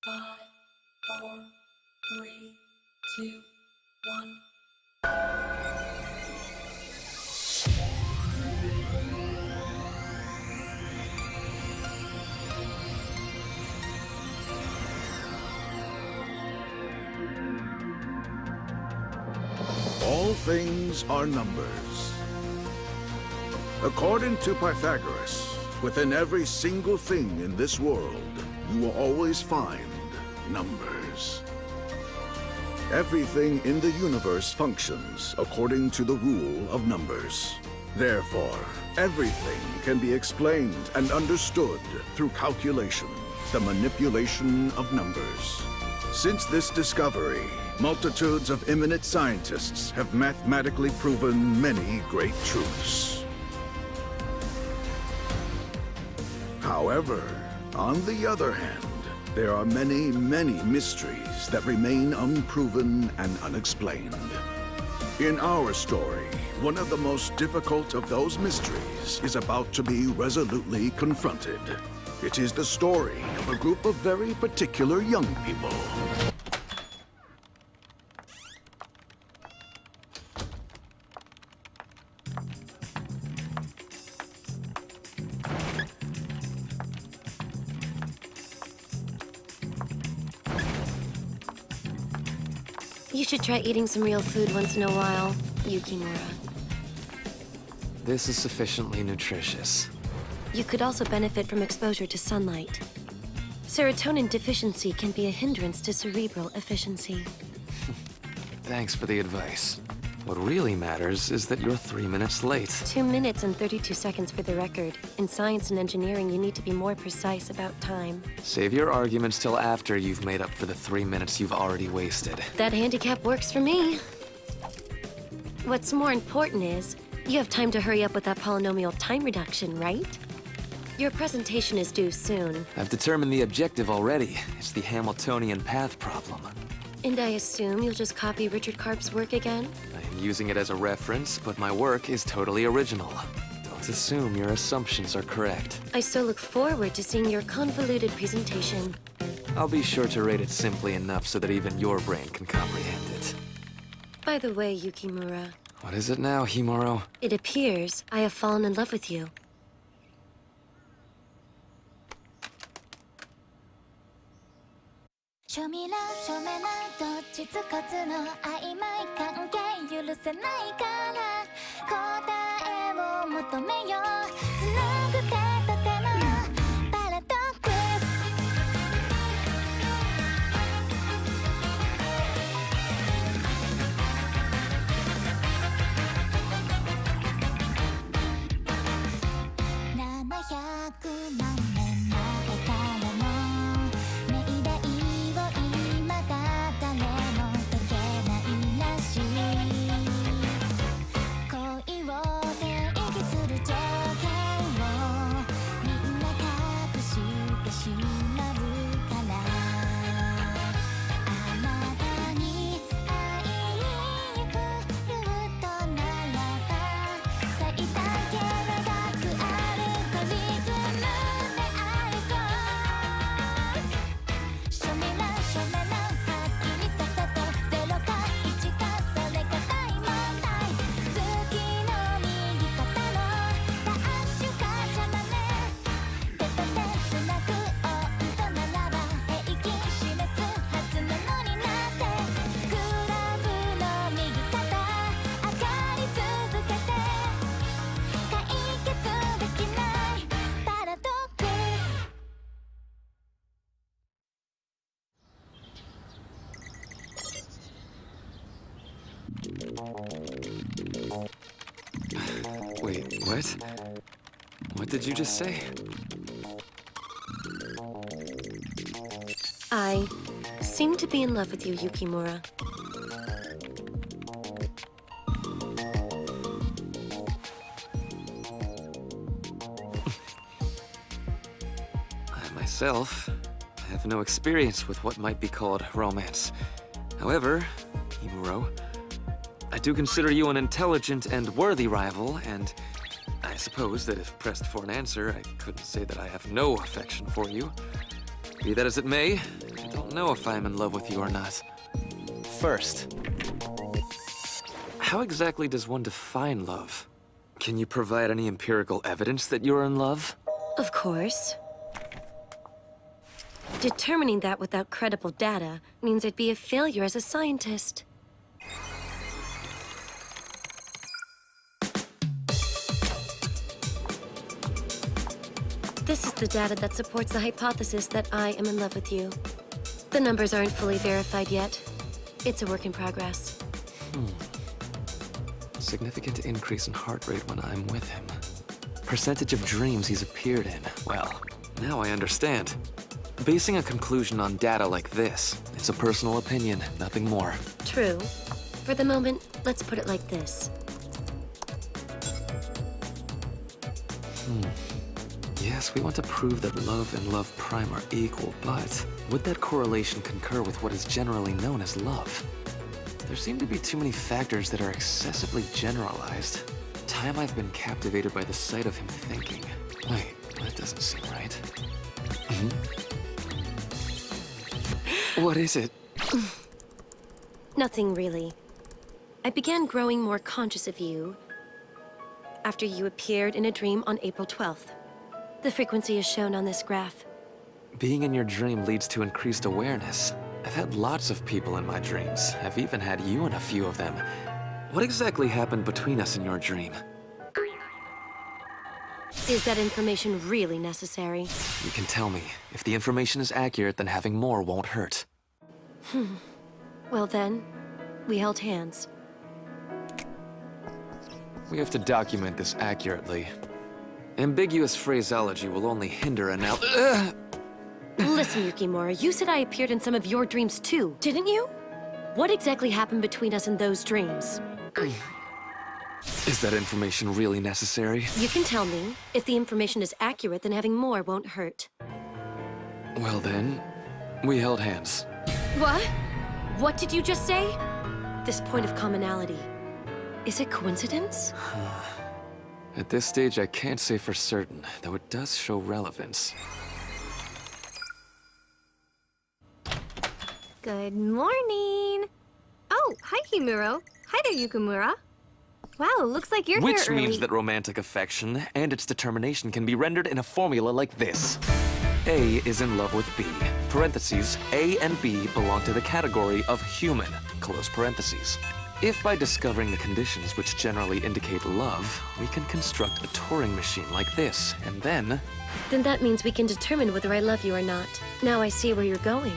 5, 4, 3, 2, 1. All things are numbers. According to Pythagoras, within every single thing in this world, you will always find numbers. Everything in the universe functions according to the rule of numbers. Therefore, everything can be explained and understood through calculation, the manipulation of numbers. Since this discovery, multitudes of eminent scientists have mathematically proven many great truths. However, on the other hand, there are many, many mysteries that remain unproven and unexplained. In our story, one of the most difficult of those mysteries is about to be resolutely confronted. It is the story of a group of very particular young people. You should try eating some real food once in a while, Yukimura. This is sufficiently nutritious. You could also benefit from exposure to sunlight. Serotonin deficiency can be a hindrance to cerebral efficiency. Thanks for the advice. What really matters is that you're 3 minutes late. 2 minutes and 32 seconds for the record. In science and engineering, you need to be more precise about time. Save your arguments till after you've made up for the 3 minutes you've already wasted. That handicap works for me. What's more important is, you have time to hurry up with that polynomial time reduction, right? Your presentation is due soon. I've determined the objective already. It's the Hamiltonian path problem. And I assume you'll just copy Richard Karp's work again? I am using it as a reference, but my work is totally original. Don't assume your assumptions are correct. I so look forward to seeing your convoluted presentation. I'll be sure to rate it simply enough so that even your brain can comprehend it. By the way, Yukimura. What is it now, Himuro? It appears I have fallen in love with you. Show me love, show me love どっちつかずの曖昧関係許せないから答えを求めようつなぐ手と手のパラドックス700万年前からの命題を今だ誰も解けないらしい恋を定義する条件をみんな隠してしまうからあなたに会いに行くルートならば最短形描くアルゴリズムで歩こうショメラショメラはっきりさせて0か1かそれが大問題月の右肩のダッシュが邪魔ね手と手つなぐ温度ならば平均示すはずなのになってグラフの右肩上がり続けて解決できないパラドックスWait, what? What did you just say? I seem to be in love with you, Yukimura. I myself have no experience with what might be called romance. However, Himuro, I do consider you an intelligent and worthy rival, and I suppose that if pressed for an answer, I couldn't say that I have no affection for you. Be that as it may, don't know if I'm in love with you or not. First, how exactly does one define love? Can you provide any empirical evidence that you're in love? Of course. Determining that without credible data means I'd be a failure as a scientist. This is the data that supports the hypothesis that I am in love with you. The numbers aren't fully verified yet. It's a work in progress. Significant increase in heart rate when I'm with him. Percentage of dreams he's appeared in. Well, now I understand. Basing a conclusion on data like this, it's a personal opinion, nothing more. True. For the moment, let's put it like this. Yes, we want to prove that love and love prime are equal, but would that correlation concur with what is generally known as love? There seem to be too many factors that are excessively generalized. Time I've been captivated by the sight of him thinking. Wait, that doesn't seem right. What is it? Nothing really. I began growing more conscious of you after you appeared in a dream on April 12th. The frequency is shown on this graph. Being in your dream leads to increased awareness. I've had lots of people in my dreams. I've even had you in a few of them. What exactly happened between us in your dream? Is that information really necessary? You can tell me. If the information is accurate, then having more won't hurt. Well then, we held hands. We have to document this accurately. Ambiguous phraseology will only hinder an Listen, Yukimura, you said I appeared in some of your dreams too, didn't you? What exactly happened between us in those dreams? Is that information really necessary? You can tell me. If the information is accurate, then having more won't hurt. Well then, we held hands. What? What did you just say? This point of commonality. Is it coincidence? At this stage, I can't say for certain, though it does show relevance. Good morning! Oh, hi, Himuro. Hi there, Yukimura. Wow, looks like you're Which here early. means that romantic affection and its determination can be rendered in a formula like this. A is in love with B. Parentheses, A and B belong to the category of human, close parentheses. If by discovering the conditions which generally indicate love, we can construct a Turing machine like this, and then... Then that means we can determine whether I love you or not. Now I see where you're going.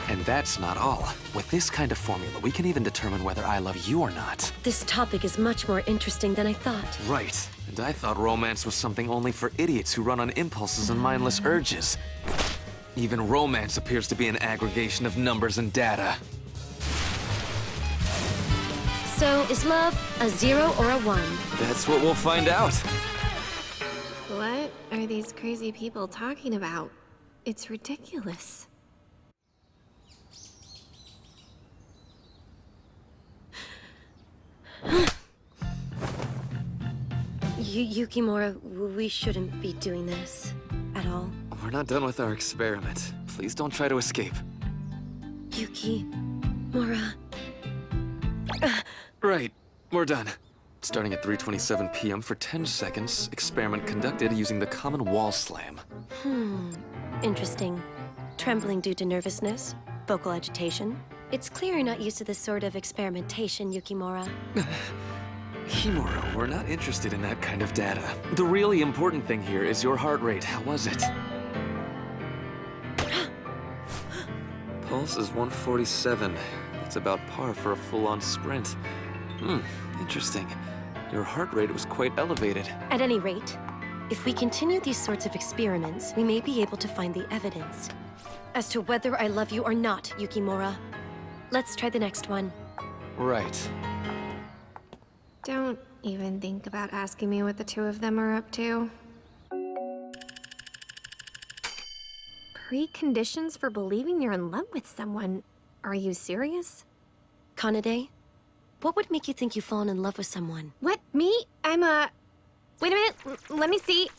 And that's not all. With this kind of formula, we can even determine whether I love you or not. This topic is much more interesting than I thought. Right. And I thought romance was something only for idiots who run on impulses and mindless urges. Even romance appears to be an aggregation of numbers and data. So, is love a 0 or a 1? That's what we'll find out. What are these crazy people talking about? It's ridiculous. Yukimura, we shouldn't be doing this at all. We're not done with our experiment. Please don't try to escape. Yukimura. Right, we're done. Starting at 3:27 p.m. for 10 seconds, experiment conducted using the common wall slam. Interesting. Trembling due to nervousness, vocal agitation. It's clear you're not used to this sort of experimentation, Yukimura. Himuro, we're not interested in that kind of data. The really important thing here is your heart rate. How was it? Pulse is 147. That's about par for a full-on sprint. Interesting. Your heart rate was quite elevated. At any rate, if we continue these sorts of experiments, we may be able to find the evidence as to whether I love you or not, Yukimura. Let's try the next one. Right. Don't even think about asking me what the two of them are up to. Preconditions for believing you're in love with someone. Are you serious? Kanade, what would make you think you've fallen in love with someone? What? Me? Wait a minute. Let me see.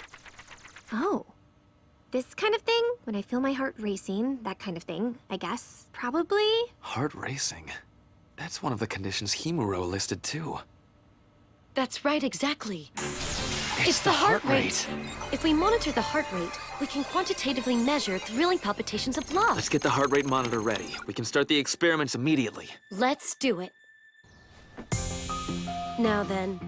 Oh. this kind of thing, when I feel my heart racing, that kind of thing, I guess. Probably. Heart racing? That's one of the conditions Himuro listed too. That's right, exactly. It's the heart rate. If we monitor the heart rate, we can quantitatively measure thrilling palpitations of love. Let's get the heart rate monitor ready. We can start the experiments immediately. Let's do it. Now then,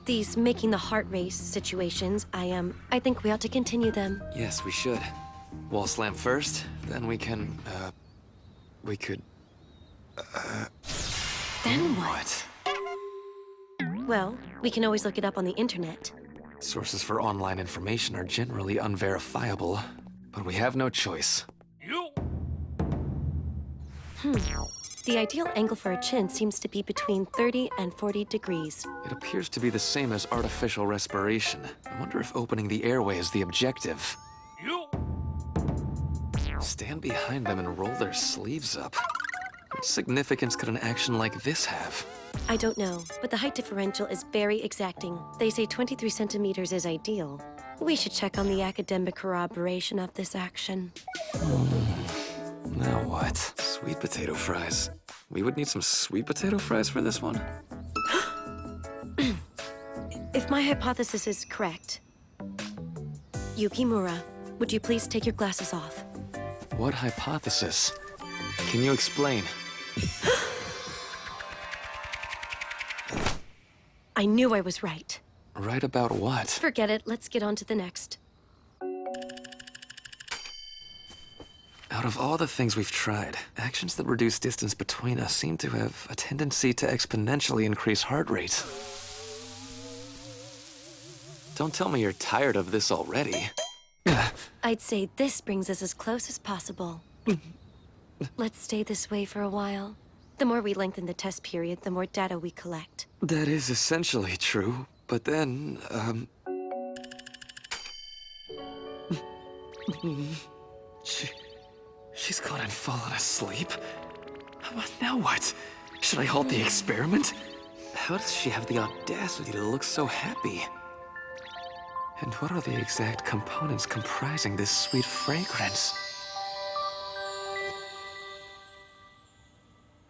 these making the heart race situations, I think we ought to continue them. Yes, we should. Wall slam first, then we could... Then what? Well, we can always look it up on the internet. Sources for online information are generally unverifiable, but we have no choice. The ideal angle for a chin seems to be between 30 and 40 degrees. It appears to be the same as artificial respiration. I wonder if opening the airway is the objective. Stand behind them and roll their sleeves up. What significance could an action like this have? I don't know, but the height differential is very exacting. They say 23 centimeters is ideal. We should check on the academic corroboration of this action. Now what? Sweet potato fries. We would need some sweet potato fries for this one? If my hypothesis is correct, Yukimura, would you please take your glasses off? What hypothesis? Can you explain? I knew I was right. Right about what? Forget it, let's get on to the next. Out of all the things we've tried, actions that reduce distance between us seem to have a tendency to exponentially increase heart rate. Don't tell me you're tired of this already. I'd say this brings us as close as possible. Let's stay this way for a while. The more we lengthen the test period, the more data we collect. That is essentially true, but then, She's gone and fallen asleep. Now what? Should I halt the experiment? How does she have the audacity to look so happy? And what are the exact components comprising this sweet fragrance?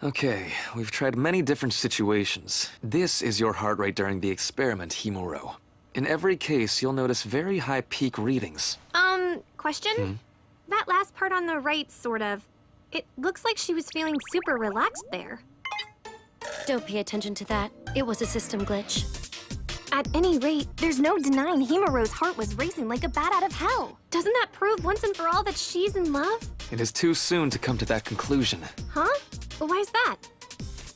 Okay, we've tried many different situations. This is your heart rate during the experiment, Himuro. In every case, you'll notice very high peak readings. Question? That last part on the right, sort of. It looks like she was feeling super relaxed there. Don't pay attention to that. It was a system glitch. At any rate, there's no denying Himuro's heart was racing like a bat out of hell. Doesn't that prove once and for all that she's in love? It is too soon to come to that conclusion. Huh? Why's that?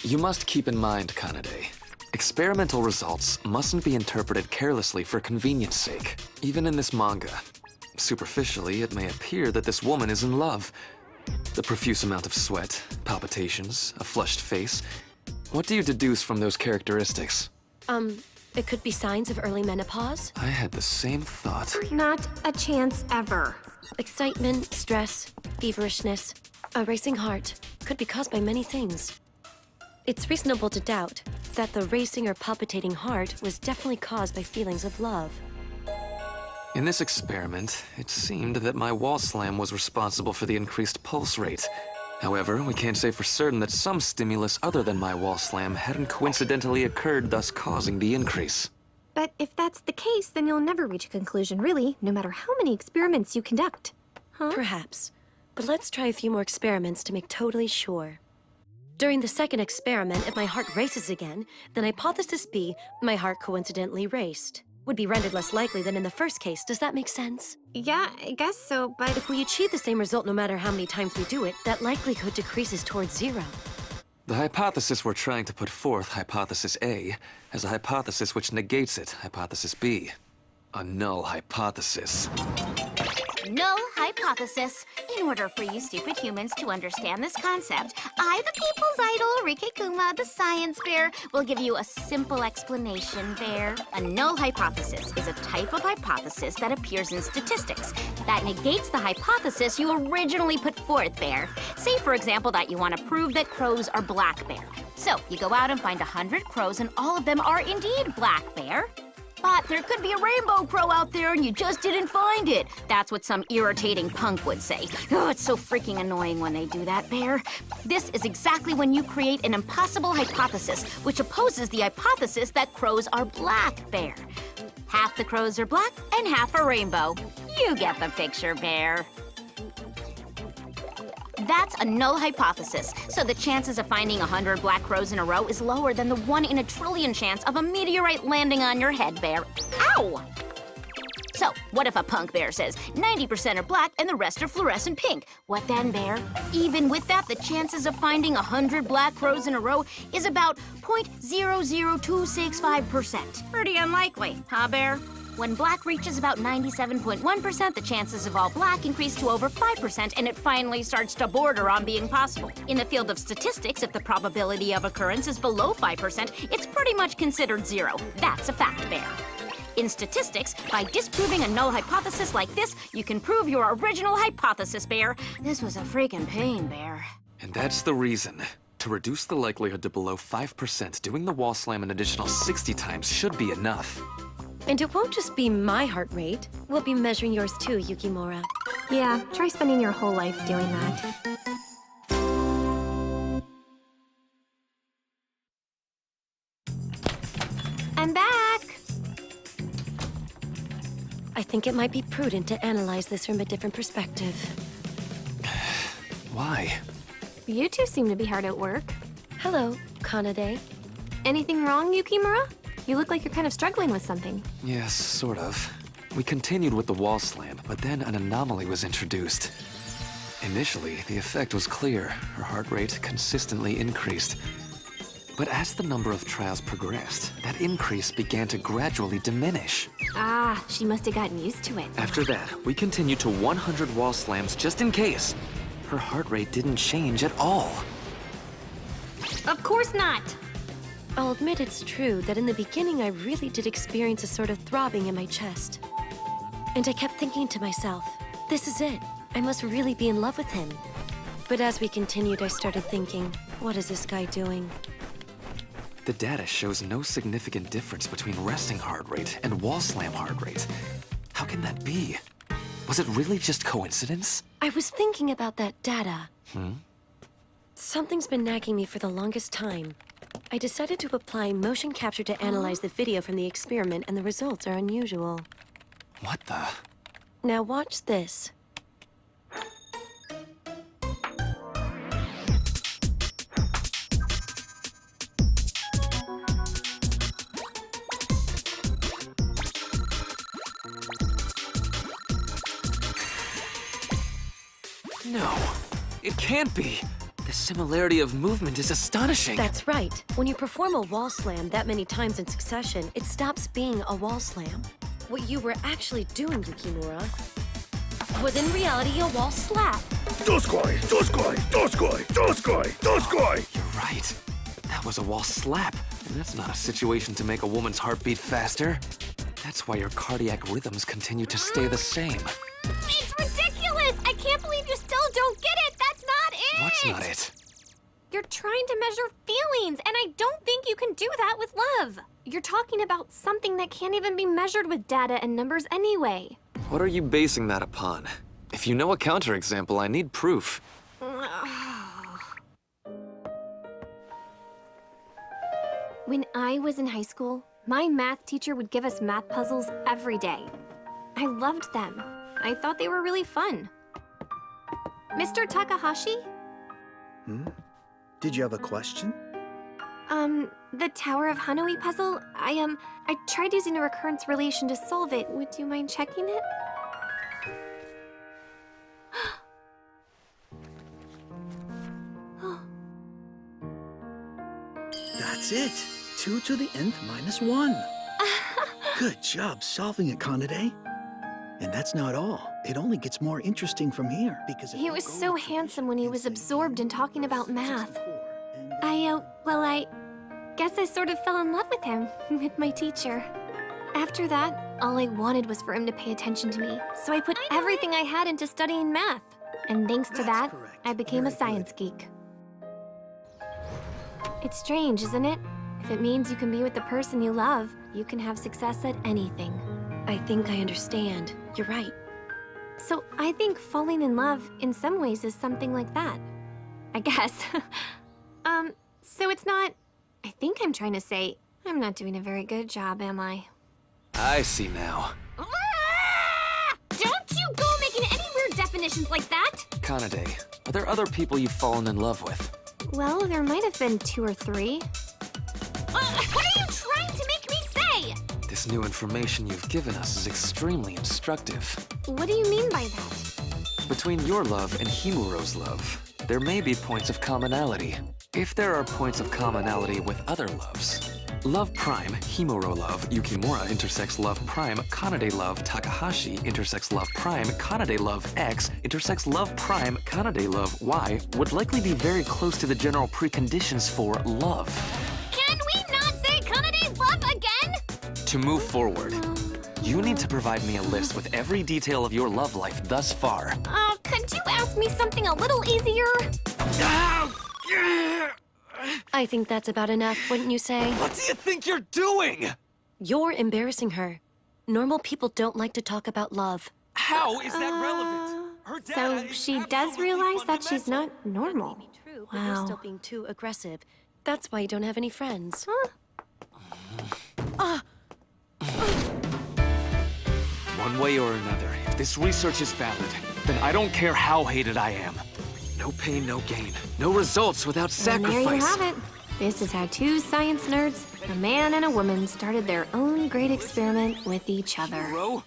You must keep in mind, Kanade, experimental results mustn't be interpreted carelessly for convenience sake. Even in this manga, superficially, it may appear that this woman is in love. The profuse amount of sweat, palpitations, a flushed face. What do you deduce from those characteristics? It could be signs of early menopause. I had the same thought. Not a chance ever. Excitement, stress, feverishness. A racing heart could be caused by many things. It's reasonable to doubt that the racing or palpitating heart was definitely caused by feelings of love. In this experiment, it seemed that my wall slam was responsible for the increased pulse rate. However, we can't say for certain that some stimulus other than my wall slam hadn't coincidentally occurred, thus causing the increase. But if that's the case, then you'll never reach a conclusion, really, no matter how many experiments you conduct. Huh? Perhaps. But let's try a few more experiments to make totally sure. During the second experiment, if my heart races again, then hypothesis B, my heart coincidentally raced, would be rendered less likely than in the first case. Does that make sense? Yeah, I guess so, but If we achieve the same result no matter how many times we do it, that likelihood decreases towards 0. The hypothesis we're trying to put forth, hypothesis A, has a hypothesis which negates it, hypothesis B. A null hypothesis. Null hypothesis. In order for you stupid humans to understand this concept, I, the people's idol, Rike Kuma, the science bear, will give you a simple explanation, Bear. A null hypothesis is a type of hypothesis that appears in statistics that negates the hypothesis you originally put forth, Bear. Say, for example, that you want to prove that crows are black, Bear. So, you go out and find 100 crows and all of them are indeed black, Bear. But there could be a rainbow crow out there and you just didn't find it. That's what some irritating punk would say. Oh, it's so freaking annoying when they do that, Bear. This is exactly when you create an impossible hypothesis, which opposes the hypothesis that crows are black, Bear. Half the crows are black and half a rainbow. You get the picture, Bear. That's a null hypothesis, so the chances of finding 100 black crows in a row is lower than the 1 in a trillion chance of a meteorite landing on your head, Bear. Ow! So, what if a punk bear says 90% are black and the rest are fluorescent pink? What then, Bear? Even with that, the chances of finding 100 black crows in a row is about 0.00265%. Pretty unlikely, huh, Bear? When black reaches about 97.1%, the chances of all black increase to over 5%, and it finally starts to border on being possible. In the field of statistics, if the probability of occurrence is below 5%, it's pretty much considered zero. That's a fact, Bear. In statistics, by disproving a null hypothesis like this, you can prove your original hypothesis, Bear. This was a freaking pain, Bear. And that's the reason. To reduce the likelihood to below 5%, doing the wall slam an additional 60 times should be enough. And it won't just be my heart rate. We'll be measuring yours too, Yukimura. Yeah, try spending your whole life doing that. I'm back! I think it might be prudent to analyze this from a different perspective. Why? You two seem to be hard at work. Hello, Kanade. Anything wrong, Yukimura? You look like you're kind of struggling with something. Yes, sort of. We continued with the wall slam, but then an anomaly was introduced. Initially, the effect was clear. Her heart rate consistently increased. But as the number of trials progressed, that increase began to gradually diminish. Ah, she must have gotten used to it. After that, we continued to 100 wall slams just in case. Her heart rate didn't change at all. Of course not! I'll admit it's true that in the beginning I really did experience a sort of throbbing in my chest. And I kept thinking to myself, this is it. I must really be in love with him. But as we continued, I started thinking, what is this guy doing? The data shows no significant difference between resting heart rate and wall slam heart rate. How can that be? Was it really just coincidence? I was thinking about that data. Something's been nagging me for the longest time. I decided to apply motion capture to analyze the video from the experiment, and the results are unusual. What the? Now watch this. No, it can't be. The similarity of movement is astonishing. That's right. When you perform a wall slam that many times in succession, it stops being a wall slam. What you were actually doing, Yukimura, was in reality a wall slap. Doskoi! Doskoi! Doskoi! Doskoi! Doskoi! You're right. That was a wall slap. And that's not a situation to make a woman's heart beat faster. That's why your cardiac rhythms continue to stay the same. It's ridiculous! I can't believe you still don't get it! That's not it! What's not it? You're trying to measure feelings, and I don't think you can do that with love. You're talking about something that can't even be measured with data and numbers anyway. What are you basing that upon? If you know a counterexample, I need proof. When I was in high school, my math teacher would give us math puzzles every day. I loved them. I thought they were really fun. Mr. Takahashi? Did you have a question? The Tower of Hanoi puzzle, I tried using a recurrence relation to solve it. Would you mind checking it? That's it. 2 to the nth minus 1. Good job solving it, Kanade. And that's not all. It only gets more interesting from here, because... He was so handsome when he was absorbed in talking about math. I guess I sort of fell in love with him, with my teacher. After that, all I wanted was for him to pay attention to me, so I put everything I had into studying math. And thanks to that, I became a science geek. It's strange, isn't it? If it means you can be with the person you love, you can have success at anything. I think I understand. You're right. So I think falling in love, in some ways, is something like that. I guess. So it's not... I think I'm trying to say, I'm not doing a very good job, am I? I see now. Ah! Don't you go making any weird definitions like that! Kanade, are there other people you've fallen in love with? Well, there might have been 2 or 3. What are you trying to make me say? This new information you've given us is extremely instructive. What do you mean by that? Between your love and Himuro's love, there may be points of commonality. If there are points of commonality with other loves, Love Prime, Himuro Love, Yukimura intersects Love Prime, Kanade Love, Takahashi intersects Love Prime, Kanade Love X intersects Love Prime, Kanade Love Y would likely be very close to the general preconditions for love. Can we not say Kanade love again? To move forward, you need to provide me a list with every detail of your love life thus far. Could you ask me something a little easier? I think that's about enough, wouldn't you say? What do you think you're doing? You're embarrassing her. Normal people don't like to talk about love. How is that relevant? Her data So is she does absolutely realize that she's fundamental. not normal. Maybe true, but you're Wow. still being too aggressive. That's why you don't have any friends. One way or another, if this research is valid, then I don't care how hated I am. No pain, no gain. No results without And sacrifice. there you have it. This is how 2 science nerds, a man and a woman, started their own great experiment with each other. Bro?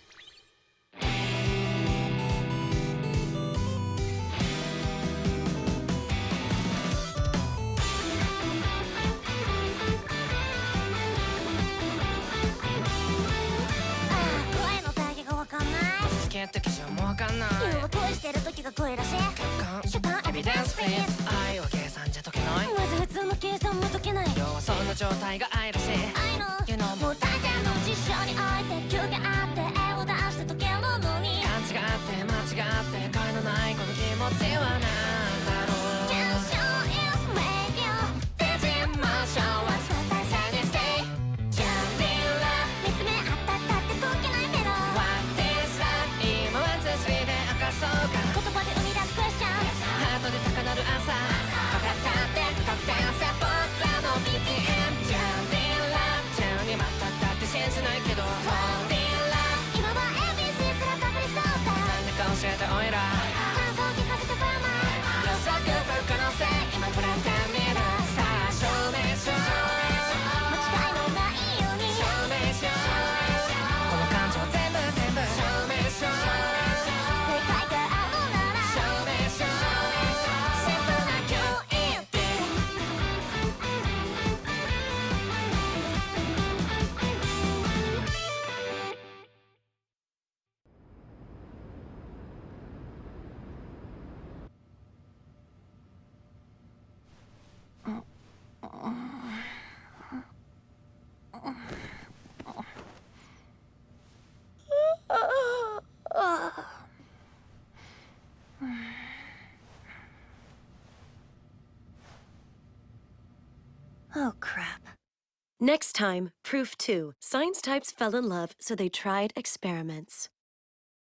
Oh, crap. Next time, Proof 2. Science types fell in love, so they tried experiments.